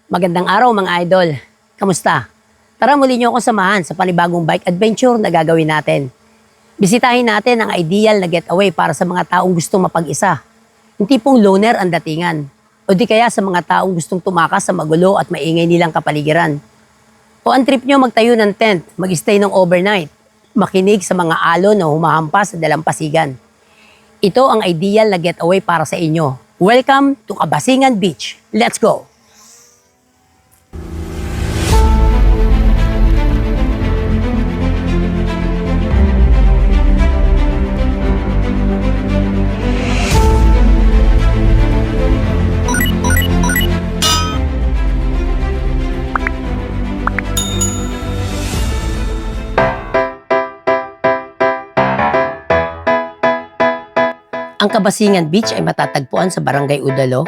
Magandang araw mga idol. Kamusta? Tara muli niyo akong samahan sa panibagong bike adventure na gagawin natin. Bisitahin natin ang ideal na getaway para sa mga taong gustong mapag-isa. Yung tipong loner ang datingan. O di kaya sa mga taong gustong tumakas sa magulo at maingay nilang kapaligiran. O ang trip nyo magtayo ng tent, mag-stay ng overnight, makinig sa mga alon na humahampas sa dalampasigan. Ito ang ideal na getaway para sa inyo. Welcome to Kabasingan Beach. Let's go! Ang Kabasingan Beach ay matatagpuan sa Barangay Udalo,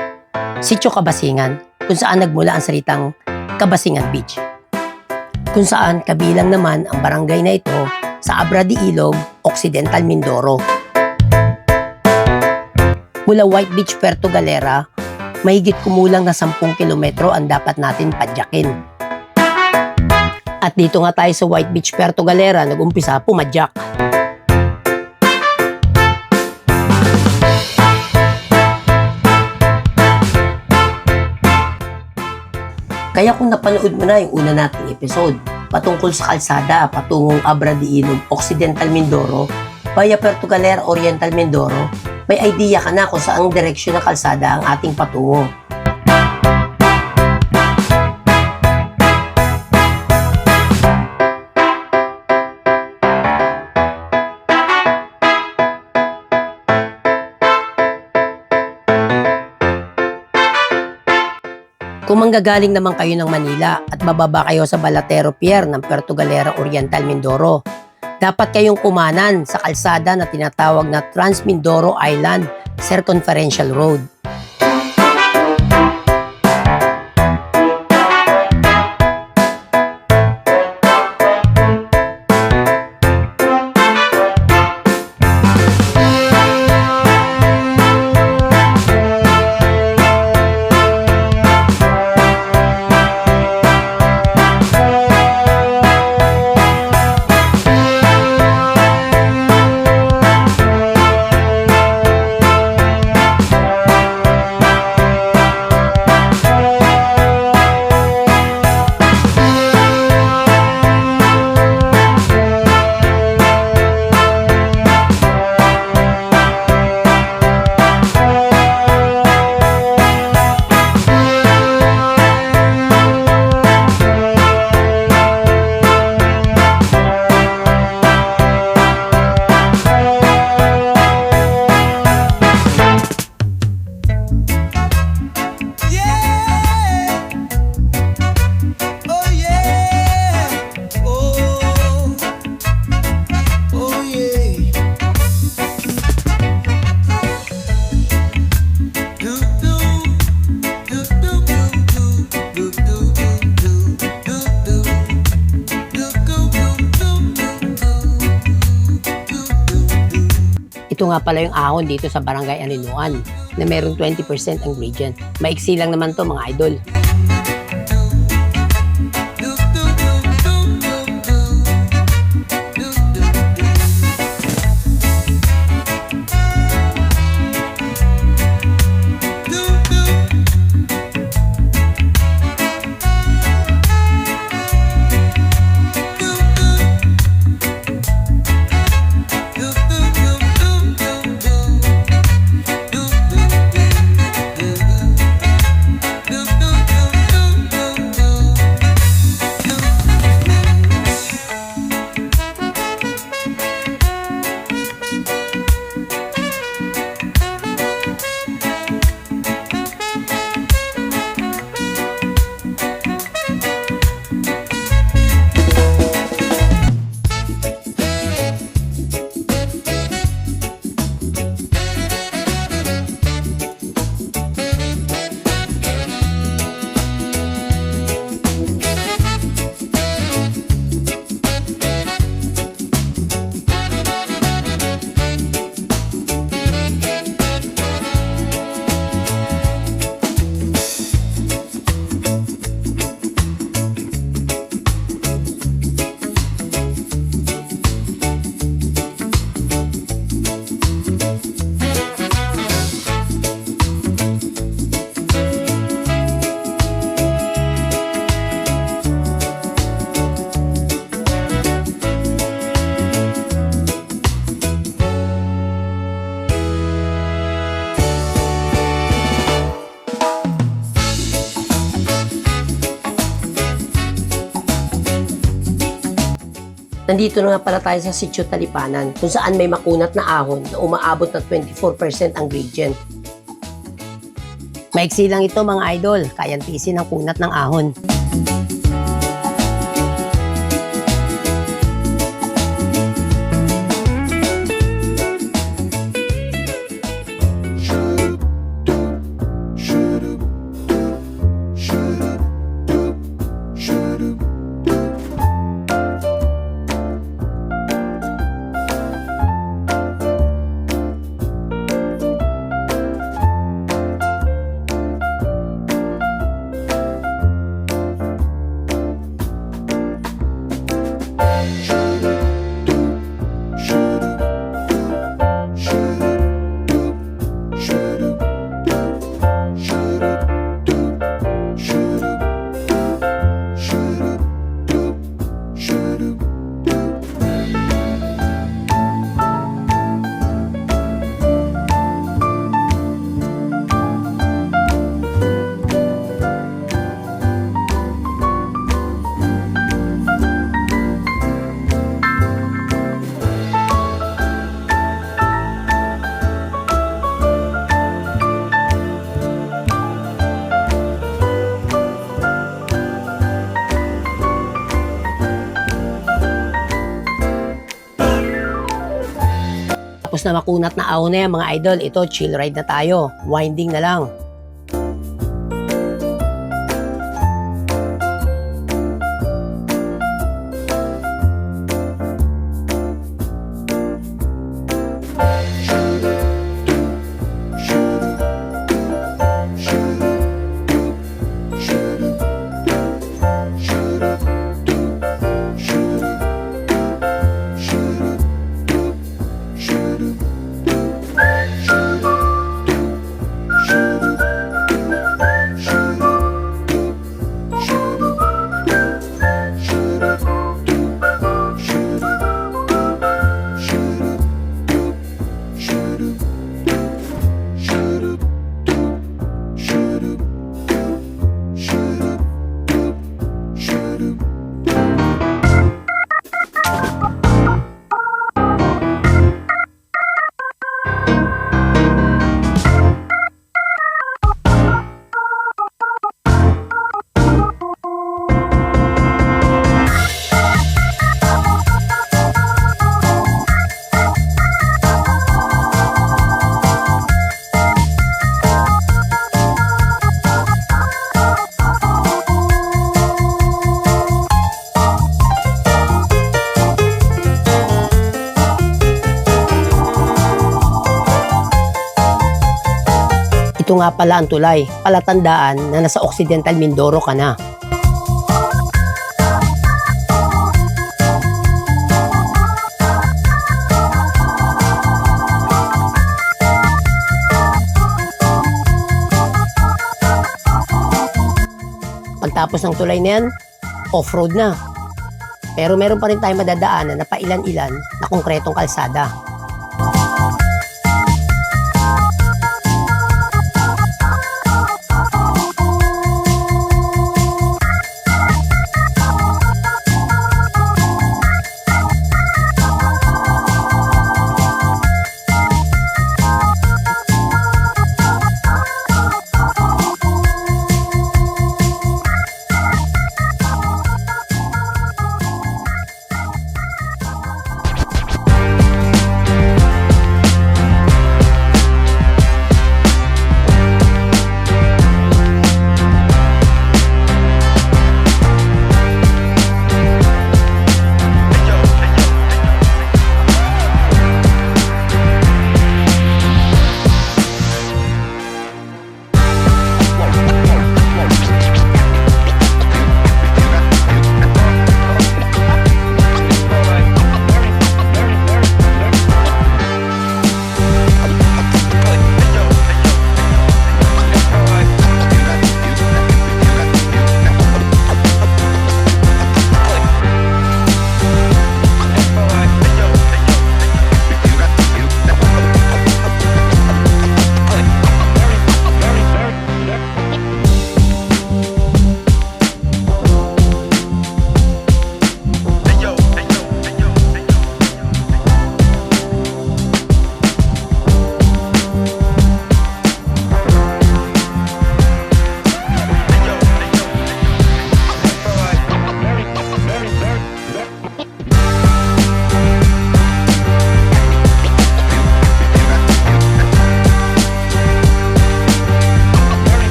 Sitio Kabasingan, kung saan nagmula ang salitang Kabasingan Beach. Kung saan kabilang naman ang barangay na ito sa Abra de Ilog, Occidental Mindoro. Mula White Beach, Puerto Galera, mahigit kumulang na 10 kilometro ang dapat natin padyakin. At dito nga tayo sa White Beach, Puerto Galera, nag-umpisa pumadyak. Kaya kung napanood mo na yung una nating episode patungkol sa kalsada patungong Abra de Ilog, Occidental Mindoro via Puerto Galera, Oriental Mindoro, may idea ka na kung saang direksyon ng kalsada ang ating patungo. Kung manggagaling naman kayo ng Manila at bababa kayo sa Balatero Pier ng Puerto Galera, Oriental Mindoro, dapat kayong kumanan sa kalsada na tinatawag na Trans-Mindoro Island Circumferential Road. Ito nga pala yung ahon dito sa Barangay Aniluan na merong 20% ingredient. Maiksi lang naman to mga idol. Do Nandito na nga pala tayo sa Sitio Talipanan kung saan may makunat na ahon na umaabot na 24% ang gradient. Maiksi lang ito mga idol, kayang tiisin ang kunat ng ahon. Tapos na makunat na ahon na yan mga idol, ito chill ride na tayo, winding na lang. Ito nga pala ang tulay, palatandaan na nasa Occidental Mindoro ka na. Pagtapos ng tulay na yan, off-road na. Pero meron pa rin tayong madadaanan na pailan-ilan na konkretong kalsada.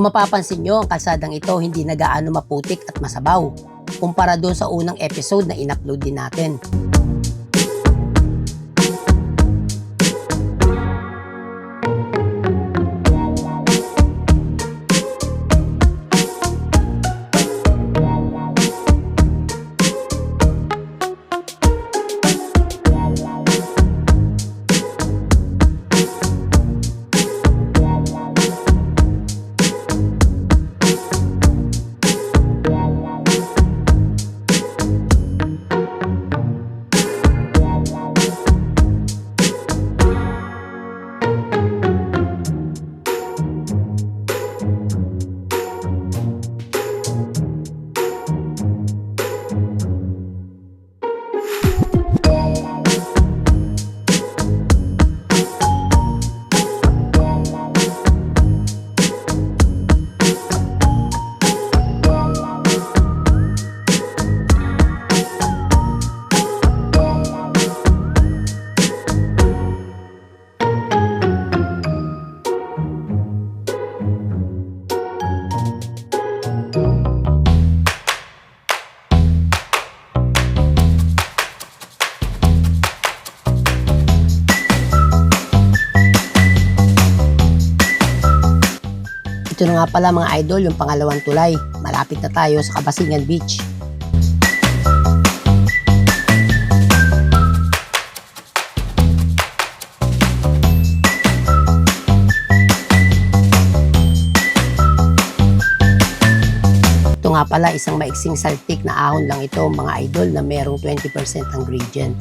Kung mapapansin nyo, ang kalsadang ito hindi na gaano maputik at masabaw kumpara doon sa unang episode na in-upload din natin. Ito na nga pala mga idol, yung pangalawang tulay. Malapit na tayo sa Kabasingan Beach. Ito nga pala isang maiksing saltik na ahon lang ito mga idol na merong 20% ang gradient.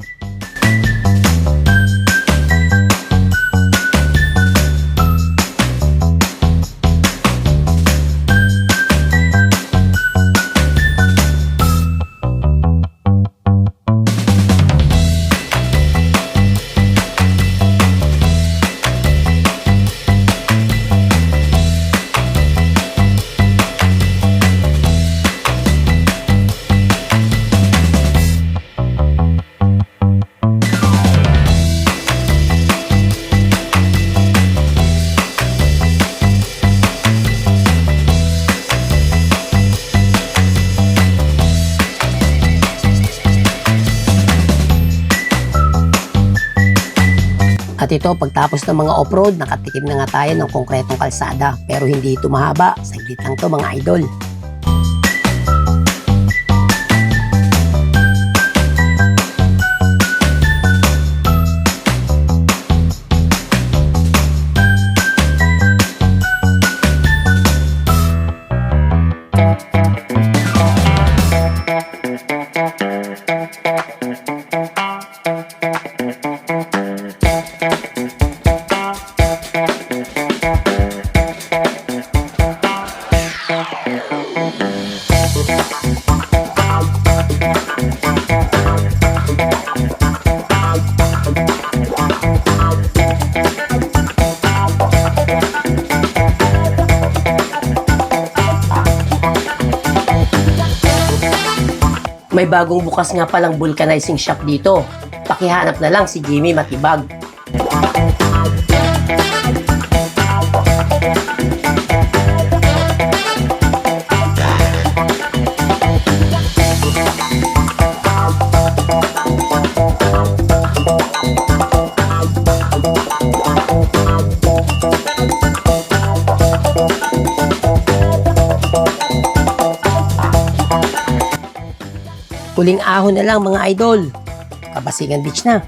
At ito, pagtapos ng mga off-road, nakatikim na nga tayo ng konkretong kalsada. Pero hindi ito mahaba. Saglit lang to mga idol. May bagong bukas nga palang vulcanizing shop dito. Pakihanap na lang si Jimmy Matibag. Huling ahon na lang mga idol. Kabasingan Beach na.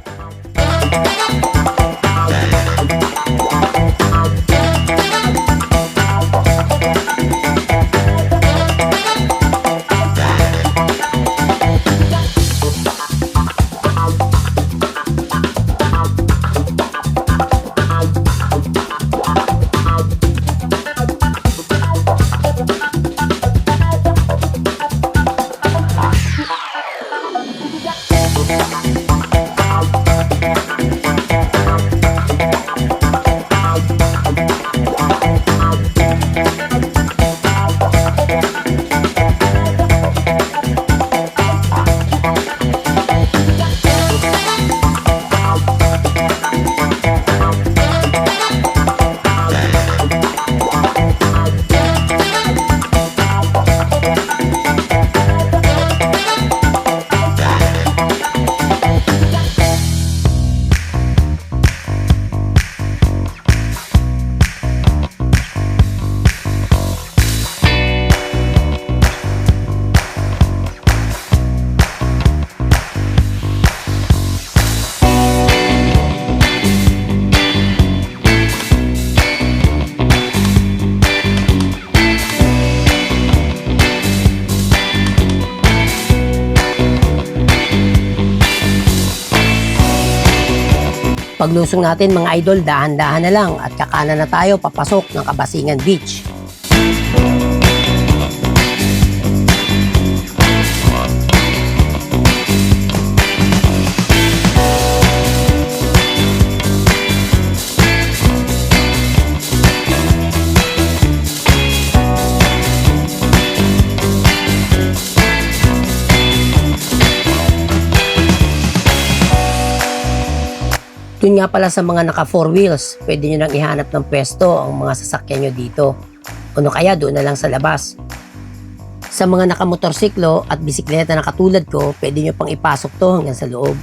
Paglusong natin mga idol, dahan-dahan na lang at kakanan na tayo papasok ng Kabasingan Beach. Doon nga pala sa mga naka 4 wheels, pwede nyo nang ihanap ng pwesto ang mga sasakyan nyo dito. O kaya doon na lang sa labas. Sa mga naka motorsiklo at bisikleta na katulad ko, pwede nyo pang ipasok to hanggang sa loob.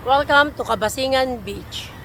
Welcome to Kabasingan Beach.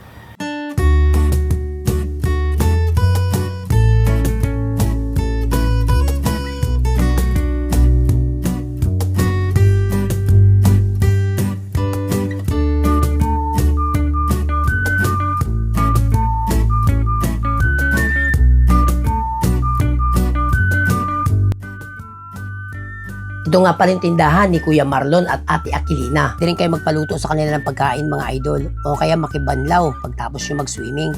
Ito nga pa rin tindahan ni Kuya Marlon at Ate Aquilina. Di rin kayo magpaluto sa kanila ng pagkain mga idol o kaya makibanlaw pagtapos nyo mag-swimming.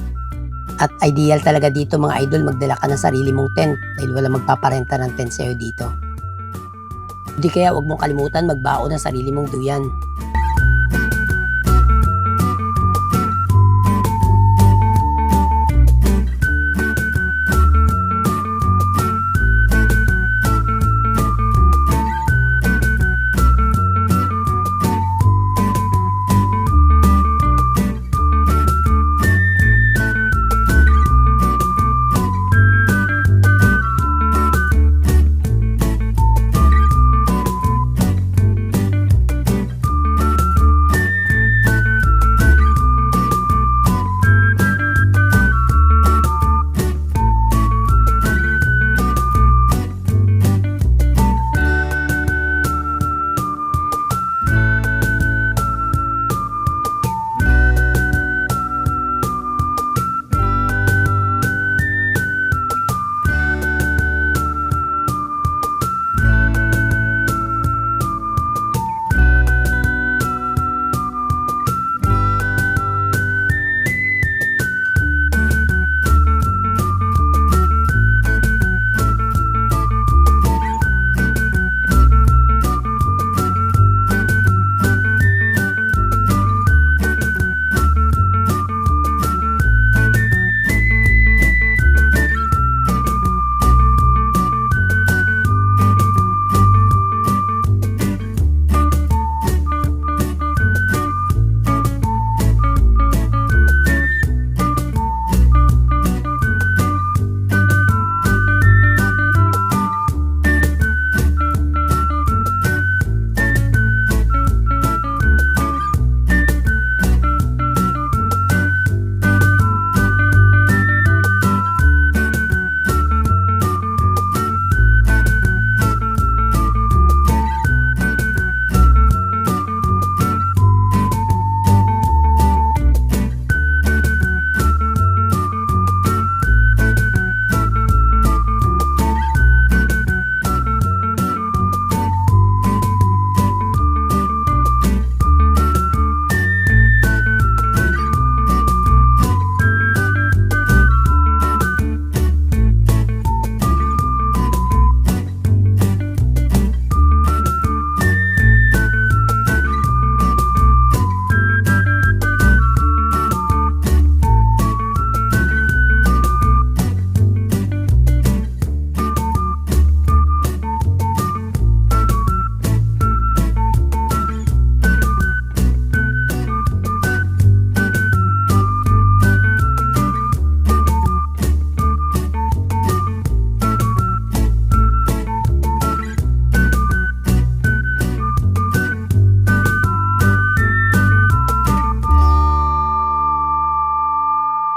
At ideal talaga dito mga idol, magdala ka ng sarili mong tent dahil wala magpaparenta ng tent sa'yo dito. Di kaya huwag mong kalimutan magbaon ng sarili mong duyan.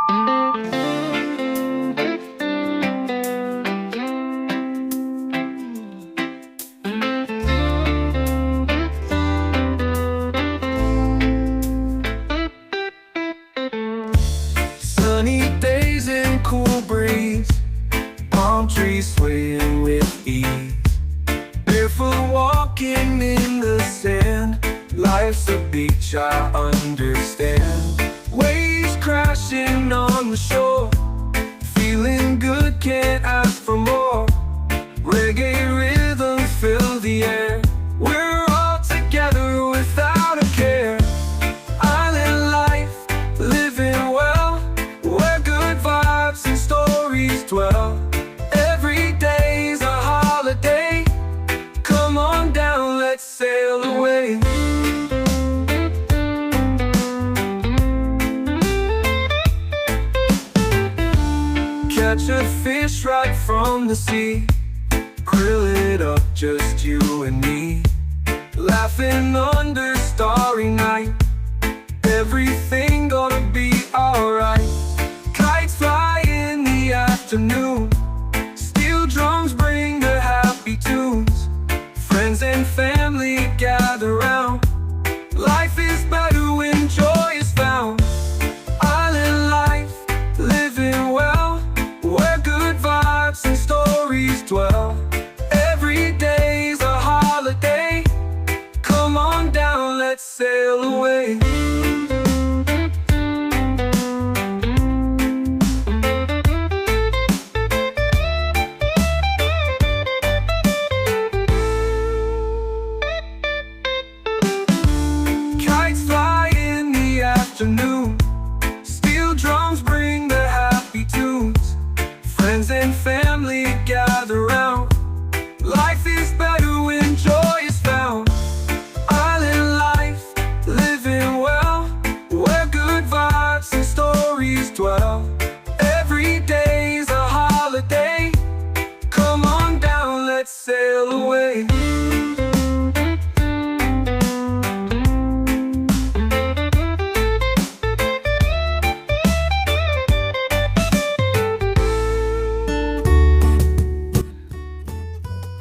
Sunny days and cool breeze, palm trees swaying with ease. Barefoot walking in the sand, life's a beach, I understand. Waves crashing on the shore, feeling good, can't ask for more. Reggae rhythm fill the air, we're all together without a care. Island life, living well, where good vibes and stories dwell. Every day's a holiday, come on down, let's sail away. Catch a fish right from the sea, grill it up, just you and me. Laughing under starry night, everything gonna be alright. Kites fly in the afternoon, steel drums bring the happy tunes. Friends and family gather round, life is better when joy is found. Island life, living well, where good vibes and stories dwell. Every day's a holiday, come on down, let's sail away. Kites fly in the afternoon, steel drums bring the happy tunes. Friends and family gather round, life is better when joy is found. Island life, living well, where good vibes and stories dwell. Every day's a holiday, come on down, let's sail away.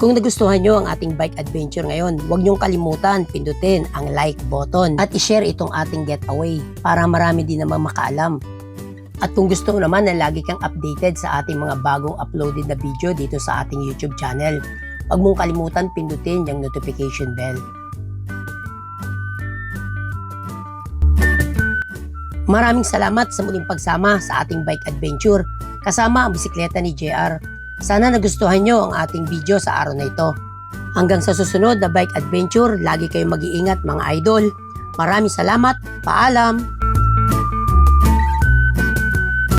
Kung nagustuhan nyo ang ating bike adventure ngayon, huwag nyong kalimutan pindutin ang like button at i-share itong ating getaway para marami din naman makaalam. At kung gusto mo naman na lagi kang updated sa ating mga bagong uploaded na video dito sa ating YouTube channel, huwag mong kalimutan pindutin yung notification bell. Maraming salamat sa muling pagsama sa ating bike adventure kasama ang bisikleta ni JR. Sana nagustuhan nyo ang ating video sa araw na ito. Hanggang sa susunod na bike adventure, lagi kayong mag-iingat mga idol. Maraming salamat, paalam!